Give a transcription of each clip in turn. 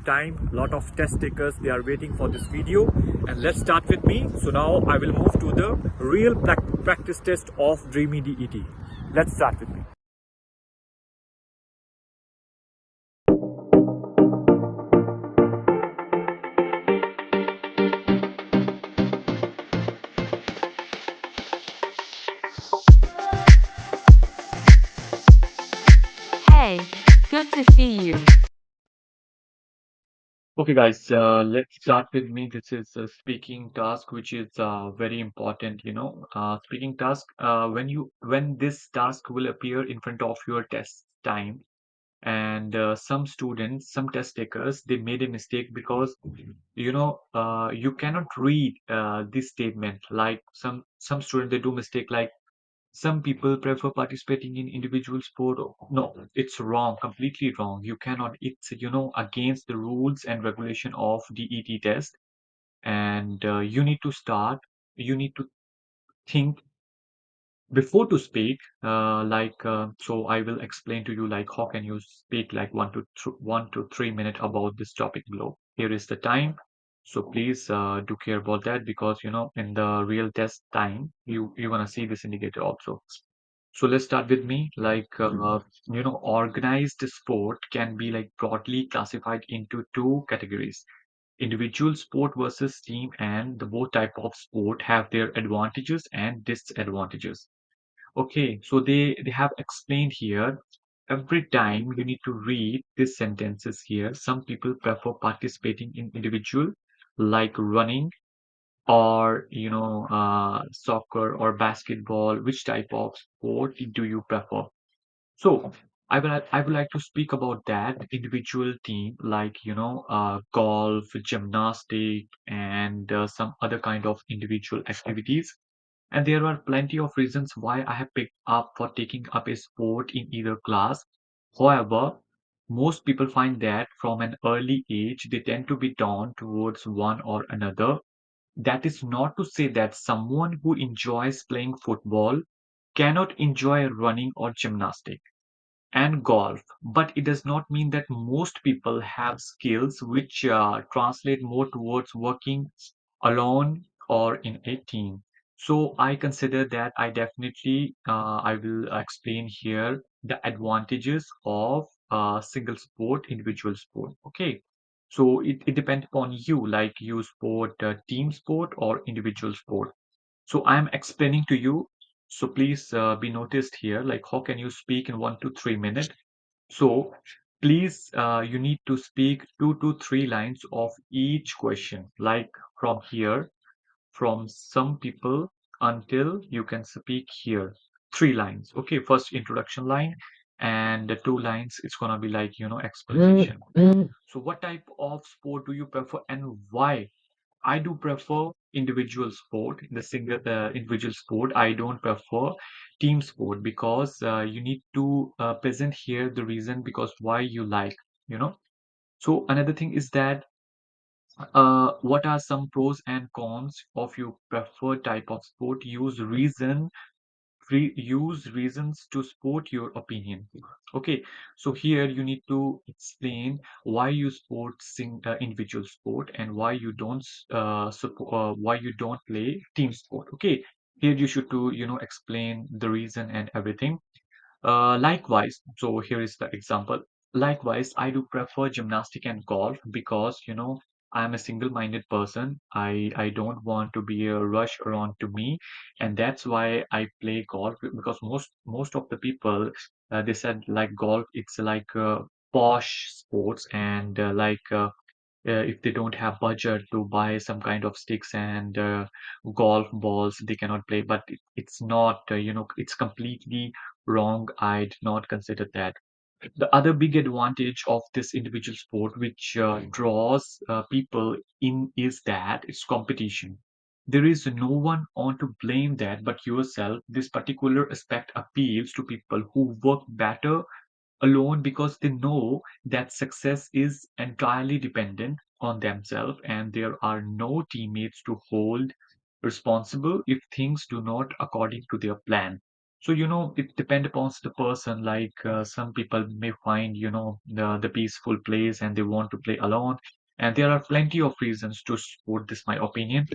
time. Lot of test takers, they are waiting for this video. And let's start with me. So now I will move to the real practice test of Dreamy DET. Let's start with me. Hey, good to see you. Okay guys, let's start with me. This is a speaking task which is very important, speaking task. When this task will appear in front of your test time, and some students, some test takers, they made a mistake because you cannot read this statement. Like some students, they do mistake like some people prefer participating in individual sport. No, it's wrong, completely wrong. You cannot. It's against the rules and regulation of DET test. And you need to start. You need to think before to speak. So I will explain to you like how can you speak like 1 to 3 minutes about this topic below. Here is the time. So please do care about that because in the real test time you wanna see this indicator also. So let's start with me. Organized sport can be like broadly classified into two categories: individual sport versus team, and the both type of sport have their advantages and disadvantages. Okay, so they have explained here. Every time you need to read these sentences here. Some people prefer participating in individual, like running, or soccer or basketball. Which type of sport do you prefer? So I would like to speak about that individual team, like golf, gymnastic, and some other kind of individual activities. And there are plenty of reasons why I have picked up for taking up a sport in either class. However, most people find that from an early age they tend to be drawn towards one or another. That is not to say that someone who enjoys playing football cannot enjoy running or gymnastic and golf, but it does not mean that most people have skills which translate more towards working alone or in a team. So I consider that I will explain here the advantages of single sport, individual sport. Okay. So it depends upon you, like you sport team sport or individual sport. So I'm explaining to you. So please be noticed here, like how can you speak in 1 to 3 minutes? So please, you need to speak 2 to 3 lines of each question, like from here, from some people until you can speak here. 3 lines. Okay, first introduction line, and the 2 lines, it's gonna be like, explanation. So what type of sport do you prefer and why? I do prefer individual sport, the single individual sport. I don't prefer team sport because you need to present here the reason because why you like, you know. So another thing is that what are some pros and cons of your preferred type of sport? Use reasons to support your opinion. Okay, so here you need to explain why you sport individual sport and why you don't play team sport. Okay, here you should to explain the reason and everything. Likewise, so here is the example. Likewise, I do prefer gymnastic and golf because, I'm a single-minded person. I don't want to be a rush around to me, and that's why I play golf because most of the people they said like golf, it's like posh sports and if they don't have budget to buy some kind of sticks and golf balls, they cannot play. But it's not, it's completely wrong. I did not consider that. The other big advantage of this individual sport, which draws people in, is that it's competition. There is no one on to blame that but yourself. This particular aspect appeals to people who work better alone because they know that success is entirely dependent on themselves and there are no teammates to hold responsible if things do not according to their plan. So, it depends upon the person. Like some people may find, the peaceful place and they want to play alone. And there are plenty of reasons to support this, my opinion.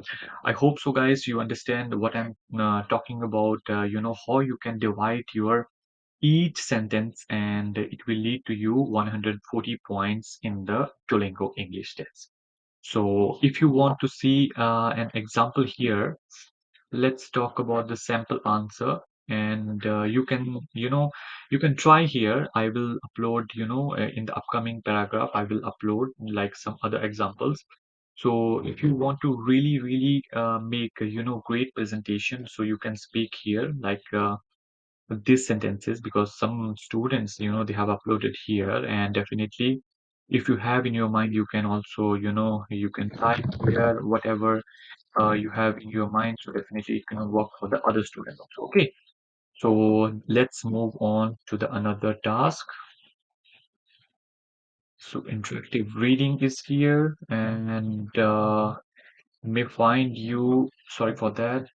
I hope so, guys, you understand what I'm talking about, how you can divide your each sentence and it will lead to you 140 points in the Duolingo English test. So if you want to see an example here, let's talk about the sample answer and you can try here. I will upload in the upcoming paragraph I will upload like some other examples. So if you want to really make a great presentation, so you can speak here like these sentences, because some students they have uploaded here, and definitely if you have in your mind you can also you can type here whatever you have in your mind, so definitely it can work for the other students also. Okay, so let's move on to the another task. So interactive reading is here, and may find you, sorry for that,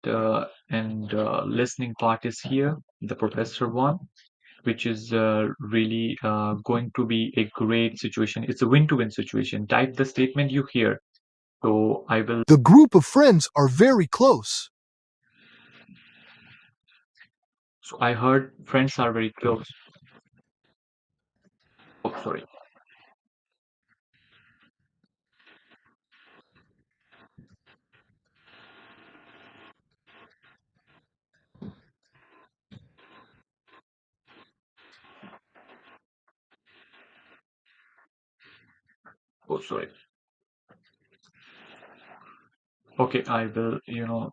and listening part is here, the professor one, which is really going to be a great situation. It's a win-to-win situation. Type the statement you hear. So I will. The group of friends are very close. So I heard friends are very close. Oh, sorry. Oh, sorry. Okay, I will,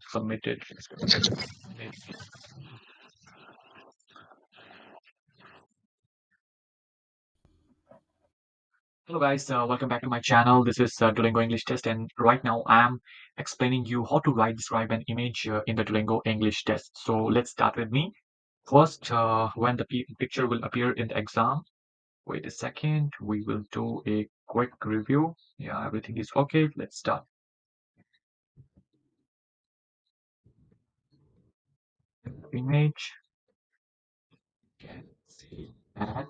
submit it. Hello guys, welcome back to my channel. This is Duolingo English Test, and right now I'm explaining you how to write, describe an image in the Duolingo English Test. So let's start with me. First, when the picture will appear in the exam, wait a second, we will do a quick review. Yeah, everything is okay. Let's start. Image, can see that.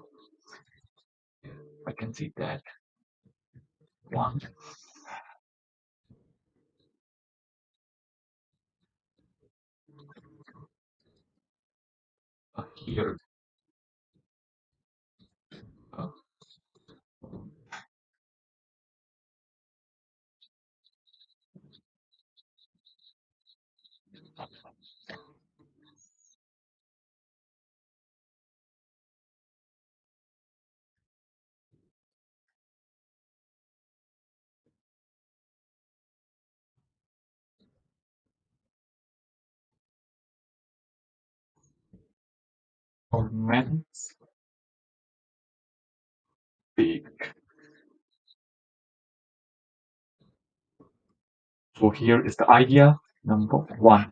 I can see that one here. Uh, Comments, big. So here is the idea number one.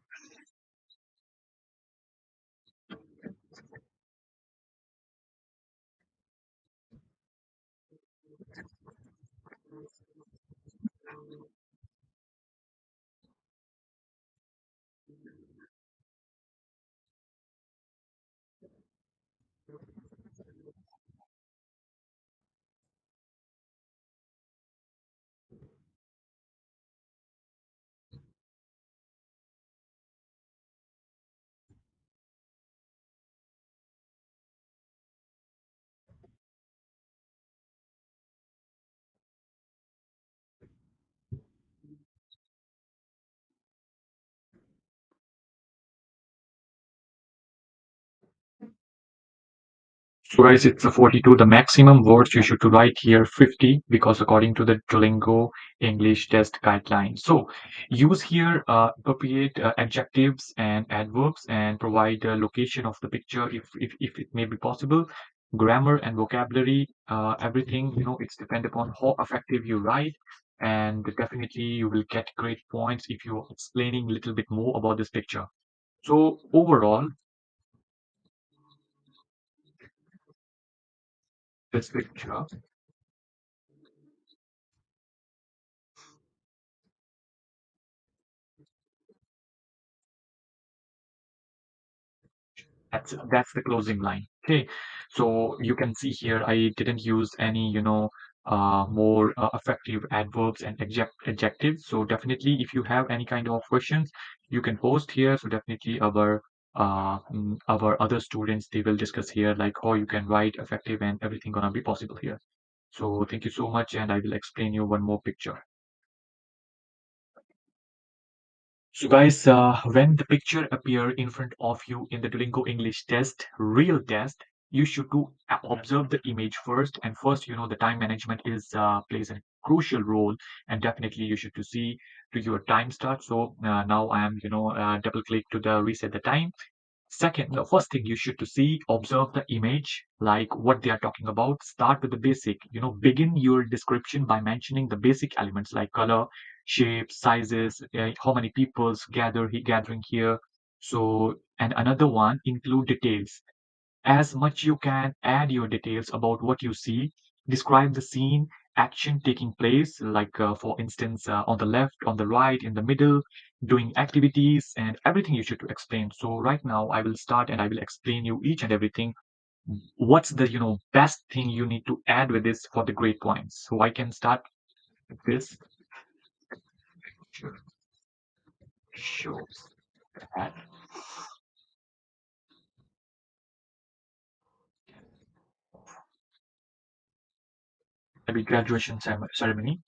So guys, it's a 42. The maximum words you should write here 50, because according to the Duolingo English test guidelines. So use here appropriate adjectives and adverbs, and provide the location of the picture if it may be possible. Grammar and vocabulary, everything, it's depend upon how effective you write. And definitely you will get great points if you're explaining a little bit more about this picture. So overall, this picture. That's the closing line. Okay, so you can see here I didn't use any, more effective adverbs and adjectives. So definitely, if you have any kind of questions, you can post here. So definitely, our other students, they will discuss here like how you can write effective and everything gonna be possible here. So thank you so much, and I will explain you one more picture. So guys, when the picture appear in front of you in the Duolingo English test, real test, you should to observe the image first. And first, the time management is plays a crucial role. And definitely, you should to see to your time start. So now I am, double click to the reset the time. Second, the first thing you should to see, observe the image, like what they are talking about. Start with the basic. Begin your description by mentioning the basic elements like color, shape, sizes, how many people's gathering here. So, and another one, include details. As much you can, add your details about what you see. Describe the scene, action taking place, like for instance, on the left, on the right, in the middle, doing activities, and everything you should explain. So right now I will start and I will explain you each and everything. What's the best thing you need to add with this for the grade points? So I can start with this. Sure. Shows that maybe graduation ceremony.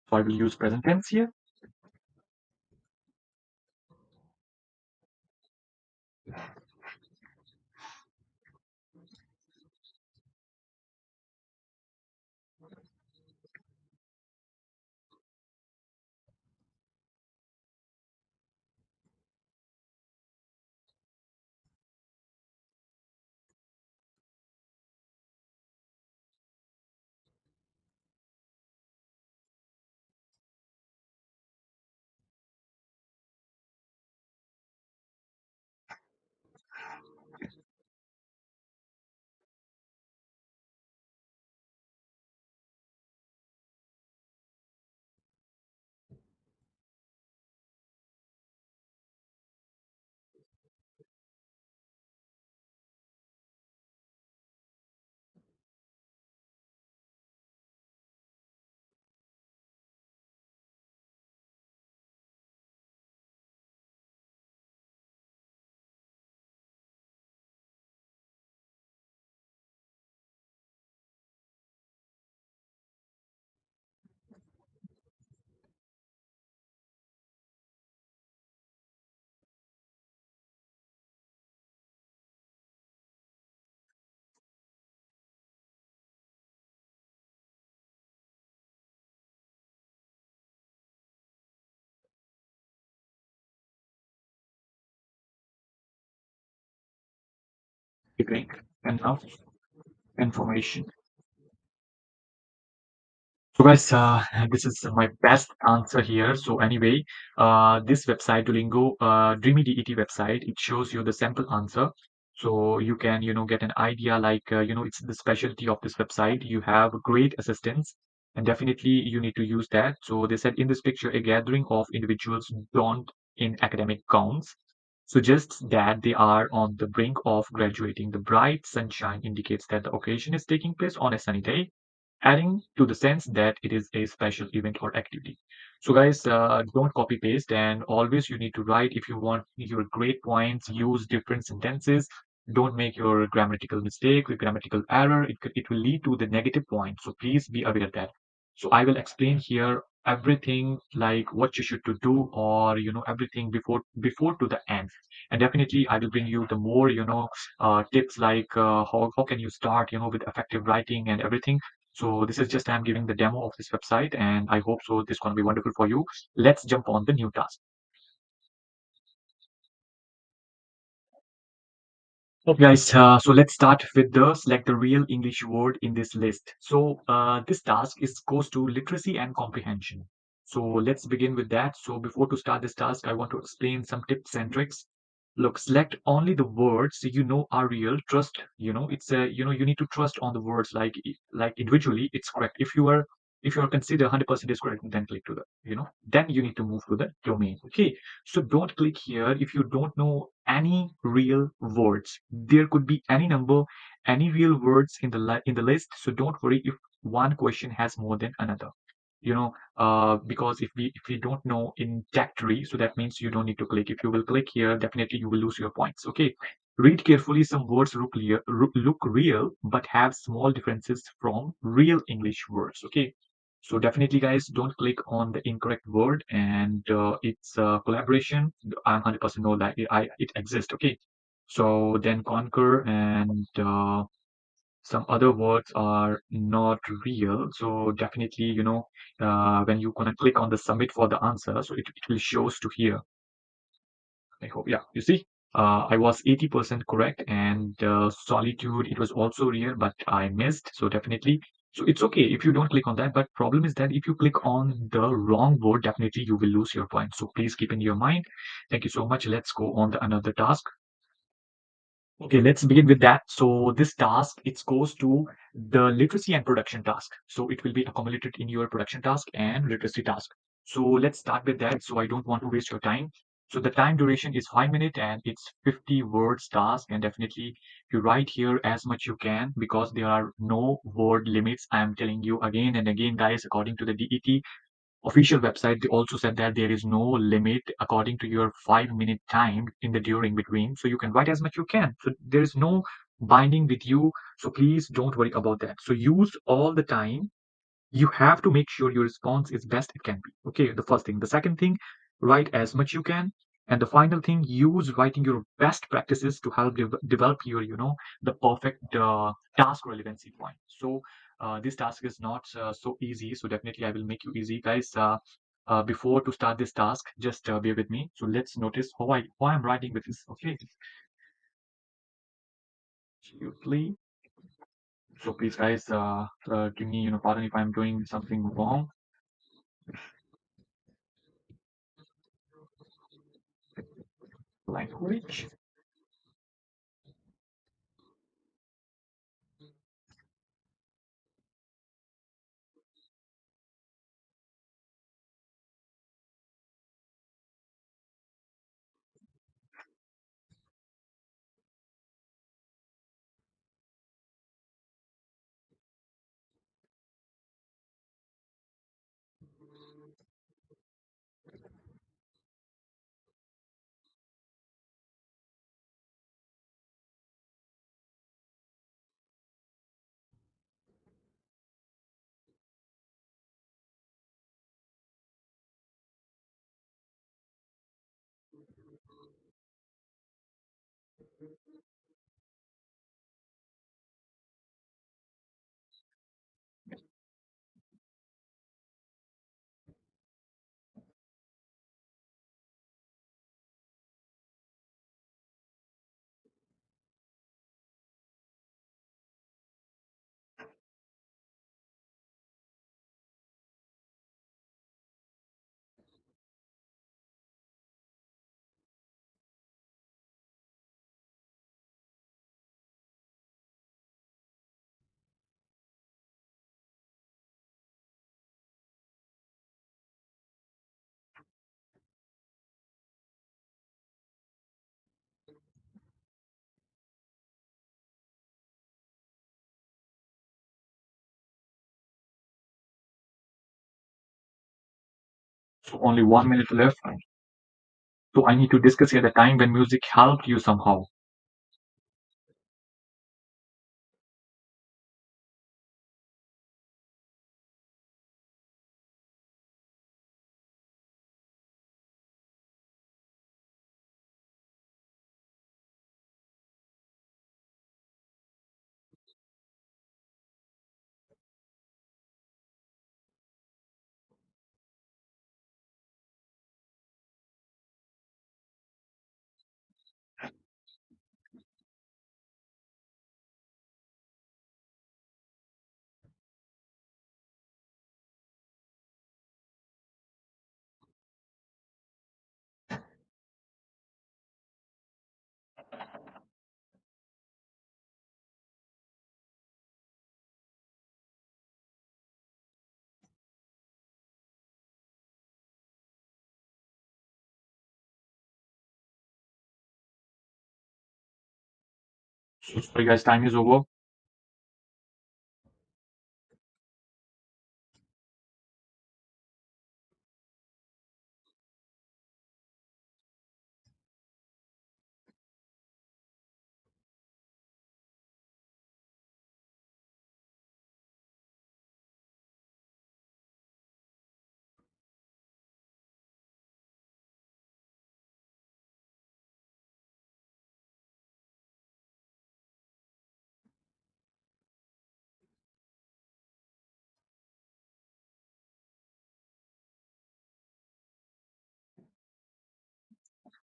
So I will use present tense here. Giving enough information. So guys, this is my best answer here. So anyway, this website, Duolingo, Dreamy DET website, it shows you the sample answer. So you can, get an idea like, it's the specialty of this website. You have great assistance and definitely you need to use that. So they said in this picture, a gathering of individuals don't in academic counts suggests that they are on the brink of graduating. The bright sunshine indicates that the occasion is taking place on a sunny day, adding to the sense that it is a special event or activity. So guys, don't copy paste, and always you need to write. If you want your grade points, use different sentences. Don't make your grammatical mistake with grammatical error. It will lead to the negative point. So please be aware of that. So I will explain here everything like what you should to do, or everything before to the end. And definitely I will bring you the more tips like how can you start with effective writing and everything. So this is just I'm giving the demo of this website, and I hope so this is going to be wonderful for you. Let's jump on the new task. Okay, guys, so let's start with the select the real English word in this list. So this task is goes to literacy and comprehension. So let's begin with that. So before to start this task, I want to explain some tips and tricks. Look, select only the words you know are real. Trust, it's a you need to trust on the words like individually, it's correct. If you consider 100% is correct, then click to the, then you need to move to the domain. Okay, so don't click here if you don't know any real words. There could be any number, any real words in the list. So don't worry if one question has more than another. Because if we don't know in tech tree, so that means you don't need to click. If you will click here, definitely you will lose your points. Okay, read carefully. Some words look real but have small differences from real English words. Okay, so definitely guys, don't click on the incorrect word. And it's collaboration. I'm 100% know that it exists. Okay, so then conquer and some other words are not real. So definitely, when you gonna click on the submit for the answer, so it will shows to here. I hope, yeah, you see, I was 80% correct. And solitude, it was also real, but I missed. So definitely, so it's okay if you don't click on that. But problem is that if you click on the wrong word, definitely you will lose your point. So please keep in your mind. Thank you so much. Let's go on the another task. Okay, let's begin with that. So this task, it goes to the literacy and production task. So it will be accumulated in your production task and literacy task. So let's start with that. So I don't want to waste your time. So the time duration is 5 minutes and it's 50 words task. And definitely you write here as much you can because there are no word limits. I am telling you again and again, guys, according to the DET official website, they also said that there is no limit according to your 5 minute time in the during between. So you can write as much you can. So there is no binding with you. So please don't worry about that. So use all the time. You have to make sure your response is best it can be. Okay, the first thing. The second thing, write as much you can. And the final thing, use writing your best practices to help develop your, the perfect task relevancy point. So this task is not so easy. So definitely I will make you easy, guys. Before to start this task, just bear with me. So let's notice why I'm writing with this. Okay, smoothly. So please, guys, give me, pardon if I'm doing something wrong. Language. So only 1 minute left. So I need to discuss here the time when music helped you somehow. So sorry guys, time is over.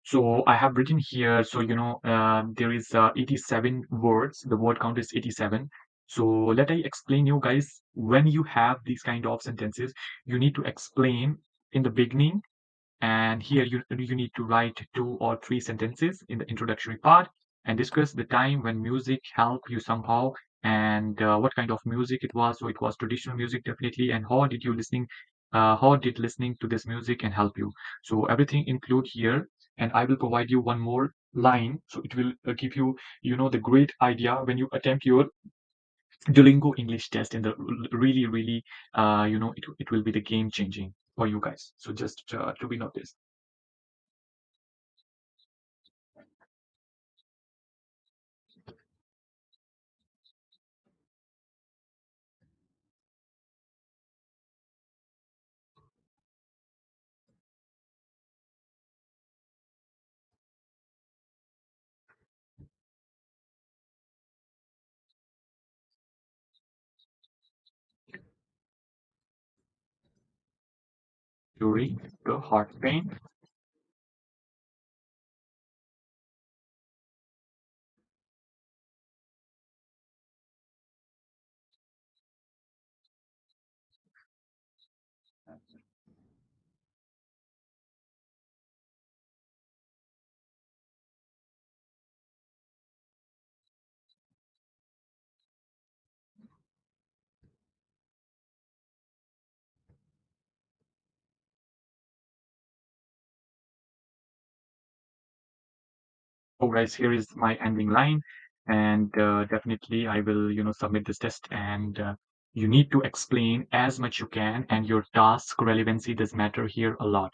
So I have written here, so there is 87 words. The word count is 87. So let I explain you guys, when you have these kind of sentences, you need to explain in the beginning, and here you need to write 2 or 3 sentences in the introductory part and discuss the time when music helped you somehow, and what kind of music it was. So it was traditional music definitely, and how did listening to this music can help you. So everything include here, and I will provide you one more line, so it will give you the great idea when you attempt your Duolingo English test in the really, it will be the game changing for you guys. So just to be noticed. During the heart pain. Oh, guys, here is my ending line, and definitely I will, submit this test, and you need to explain as much you can, and your task relevancy does matter here a lot.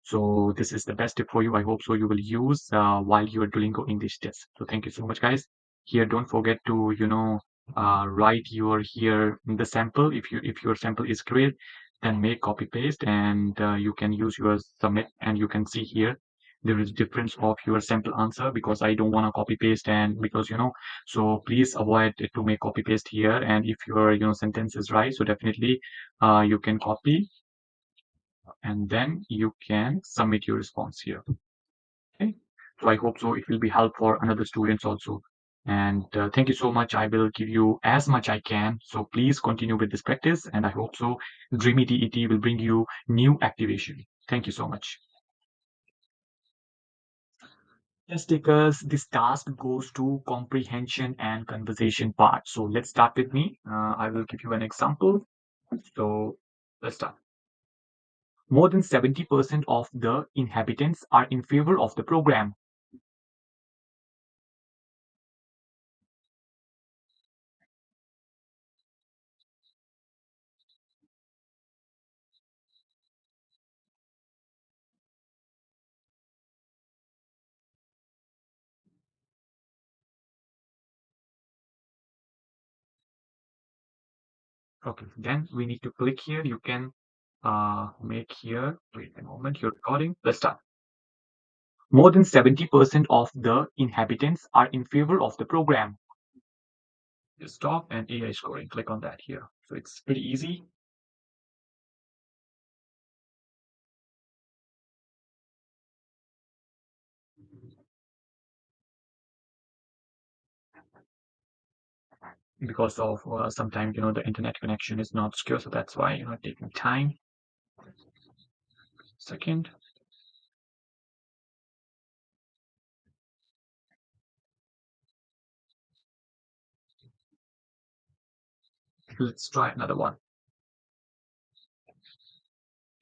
So this is the best tip for you. I hope so you will use while you are doing your English test. So thank you so much, guys. Here, don't forget to, write your here the sample. If your sample is great, then make copy paste, and you can use your submit, and you can see here there is difference of your sample answer, because I don't want to copy paste, and because so please avoid to make copy paste here. And if your sentence is right, so definitely you can copy, and then you can submit your response here. Okay, so I hope so it will be help for another students also. And thank you so much. I will give you as much I can, so please continue with this practice, and I hope so Dreamy DET will bring you new activation. Thank you so much. Yes, because this task goes to comprehension and conversation part. So let's start with me. I will give you an example. So let's start. More than 70% of the inhabitants are in favor of the program. Okay, then we need to click here. You can make here, wait a moment, your recording. Let's start. More than 70% of the inhabitants are in favor of the program. Just stop and AI scoring. Click on that here. So it's pretty easy. Because of sometimes the internet connection is not secure, so that's why taking time. Second, let's try another one.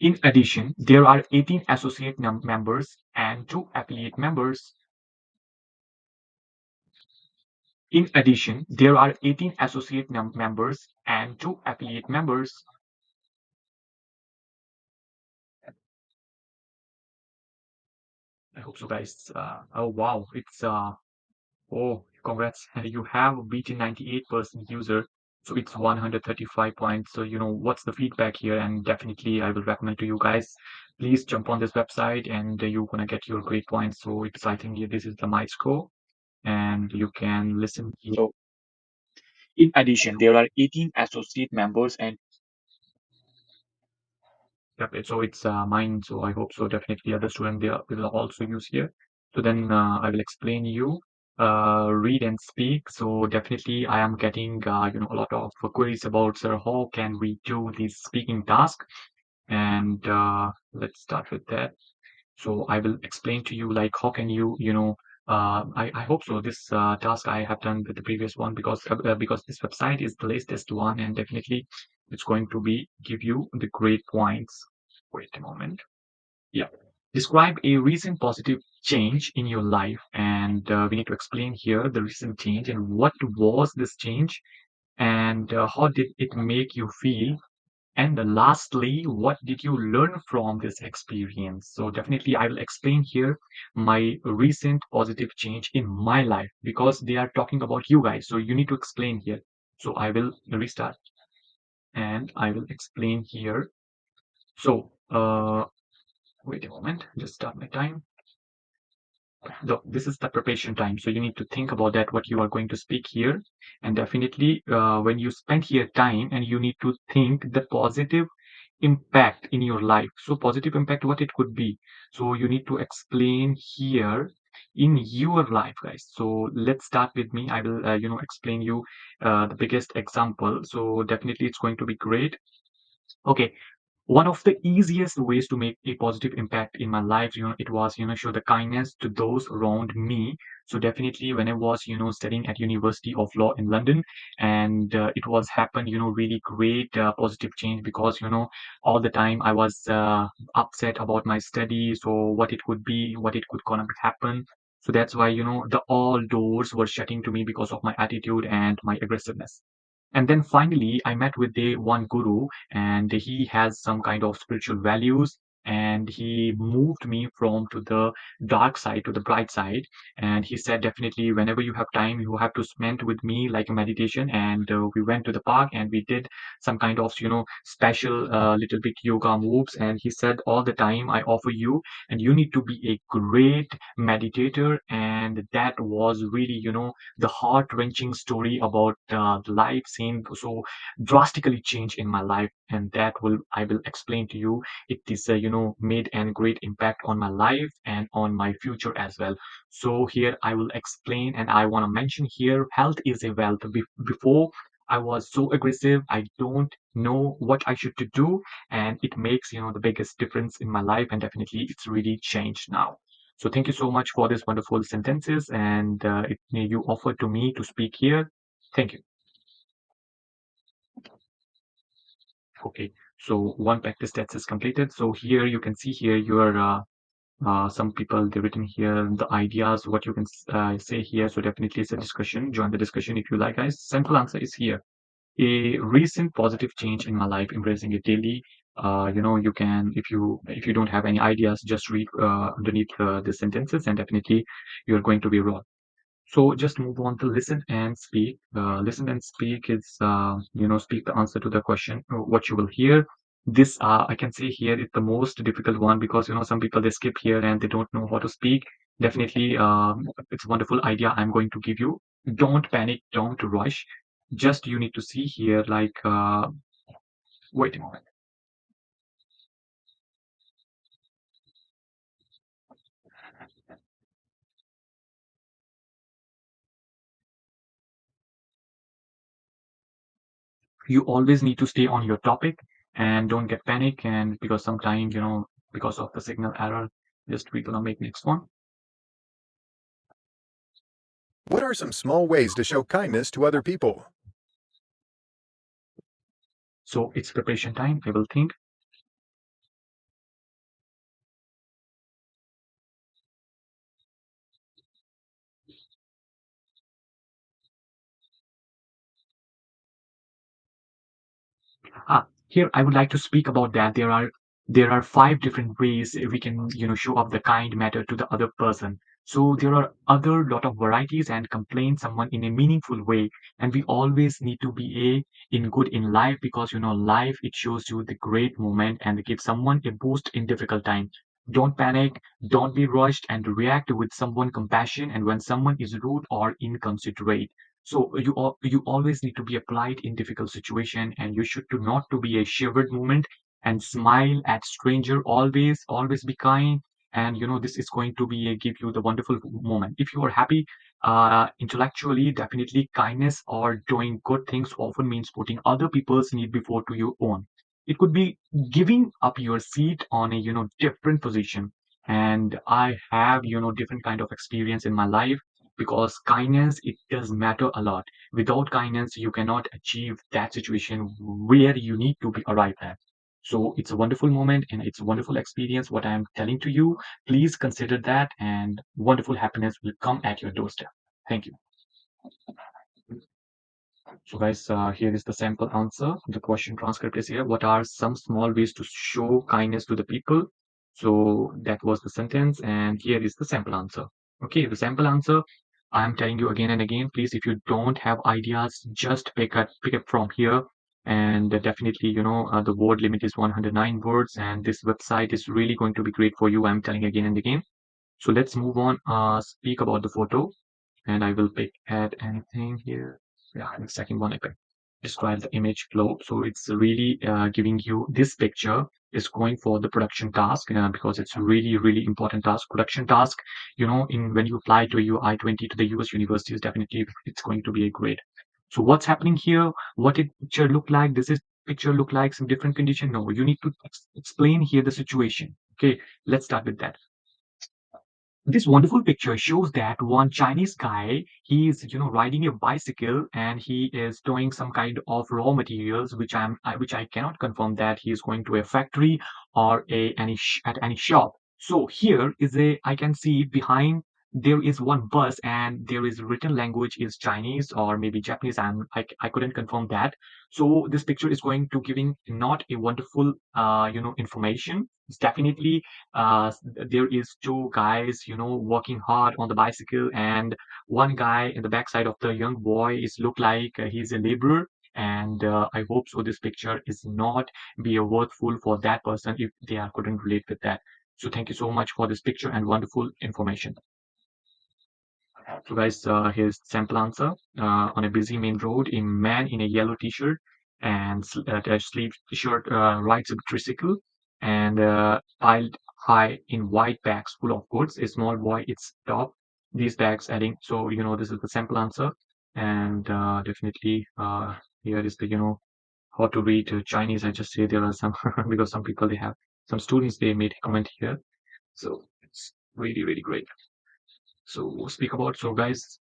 In addition, there are 18 associate members and 2 affiliate members. In addition, there are 18 associate members and 2 affiliate members. I hope so, guys. Oh, wow. Oh, congrats. You have beaten 98% user. So it's 135 points. So, what's the feedback here? And definitely I will recommend to you guys, please jump on this website and you're gonna get your great points. So it's, I think this is the my score and you can listen here. So in addition, there are 18 associate members and yep, so it's mine. So I hope so. Definitely other student they will also use here. So then I will explain you read and speak. So definitely I am getting a lot of queries about, sir, how can we do this speaking task? And let's start with that. So I will explain to you like how can you I hope so this task I have done with the previous one because this website is the latest one and definitely it's going to be give you the great points. Wait a moment. Yeah. Describe a recent positive change in your life, and we need to explain here the recent change and what was this change, and how did it make you feel, and lastly, what did you learn from this experience? So definitely I will explain here my recent positive change in my life because they are talking about you guys. So you need to explain here. So I will restart and I will explain here. So wait a moment, just start my time. This is the preparation time, so you need to think about that what you are going to speak here, and definitely when you spend here time and you need to think the positive impact in your life. So positive impact, what it could be, so you need to explain here in your life, guys. So let's start with me. I will explain you the biggest example, so definitely it's going to be great. Okay, one of the easiest ways to make a positive impact in my life, it was, show the kindness to those around me. So definitely when I was, studying at University of Law in London, and it was happened, really great positive change because, all the time I was upset about my studies or what it would be, what it could gonna happen. So that's why, the all doors were shutting to me because of my attitude and my aggressiveness. And then finally, I met with the one guru, and he has some kind of spiritual values. And he moved me from to the dark side to the bright side. And he said, definitely, whenever you have time, you have to spend with me like a meditation. And we went to the park and we did some kind of, special little bit yoga moves. And he said, all the time, I offer you, and you need to be a great meditator. And that was really, the heart-wrenching story about the life scene so drastically changed in my life, and that will I will explain to you. It is made a great impact on my life and on my future as well. So here I will explain, and I want to mention here, health is a wealth. Before I was so aggressive, I don't know what I should to do, and it makes the biggest difference in my life, and definitely it's really changed now. So thank you so much for this wonderful sentences, and you offered to me to speak here. Thank you. Okay, so one practice test is completed. So here you can see here your some people they written here the ideas what you can say here. So definitely it's a discussion. Join the discussion if you like, guys. Simple answer is here. A recent positive change in my life, embracing it daily. You can if you don't have any ideas, just read underneath the sentences, and definitely you're going to be wrong. So just move on to listen and speak. Listen and speak is, speak the answer to the question, what you will hear. This, I can say here is the most difficult one because, some people they skip here and they don't know how to speak. Definitely, it's a wonderful idea I'm going to give you. Don't panic, don't rush. Just you need to see here, like, wait a moment. You always need to stay on your topic and don't get panic. And because sometimes, because of the signal error, just we're gonna make next one. What are some small ways to show kindness to other people? So it's preparation time. I will think. Here I would like to speak about that. There are five different ways we can show up the kind matter to the other person. So there are other lot of varieties and complain someone in a meaningful way, and we always need to be in good in life because life it shows you the great moment and give someone a boost in difficult time. Don't panic, don't be rushed, and react with someone compassion. And when someone is rude or inconsiderate, so you always need to be applied in difficult situation, and you should to not to be a shivered moment and smile at stranger. Always be kind, and this is going to be give you the wonderful moment. If you are happy intellectually, definitely kindness or doing good things often means putting other people's need before to your own. It could be giving up your seat on a different position. And I have different kind of experience in my life because kindness it does matter a lot. Without kindness you cannot achieve that situation where you need to be arrived at. So it's a wonderful moment and it's a wonderful experience what I am telling to you. Please consider that, and wonderful happiness will come at your doorstep. Thank you. So guys, here is the sample answer. The question transcript is here. What are some small ways to show kindness to the people? So that was the sentence, and here is the sample answer. Okay, the sample answer. I'm telling you again and again, please, if you don't have ideas, just pick up from here. And definitely, the word limit is 109 words, and this website is really going to be great for you. I'm telling again and again. So let's move on. Speak about the photo, and I will pick at anything here. Yeah, the second one I pick. Describe the image flow. So it's really giving you this picture is going for the production task because it's a really important task. Production task, in when you apply to your I-20 to the US universities, definitely it's going to be a great. So what's happening here? What it picture look like? This is picture look like some different condition? No, you need to explain here the situation. Okay, let's start with that. This wonderful picture shows that one Chinese guy, he is, riding a bicycle and he is doing some kind of raw materials, which I cannot confirm that he is going to a factory or at any shop. So here is I can see behind there is one bus and there is written language is Chinese or maybe Japanese. I couldn't confirm that. So this picture is going to giving not a wonderful, information. It's definitely there is two guys working hard on the bicycle, and one guy in the backside of the young boy is look like he's a laborer. And I hope so this picture is not be a worthful for that person if they are couldn't relate with that. So thank you so much for this picture and wonderful information. So guys, here's the sample answer. On a busy main road, a man in a yellow t-shirt and sleeve t-shirt rides a tricycle and piled high in white bags full of goods. A small boy is top these bags adding. So this is the sample answer, and definitely here is the how to read Chinese. I just say there are some because some people they have some students they made a comment here, so it's really great. So speak about so guys.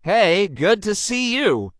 Hey, good to see you.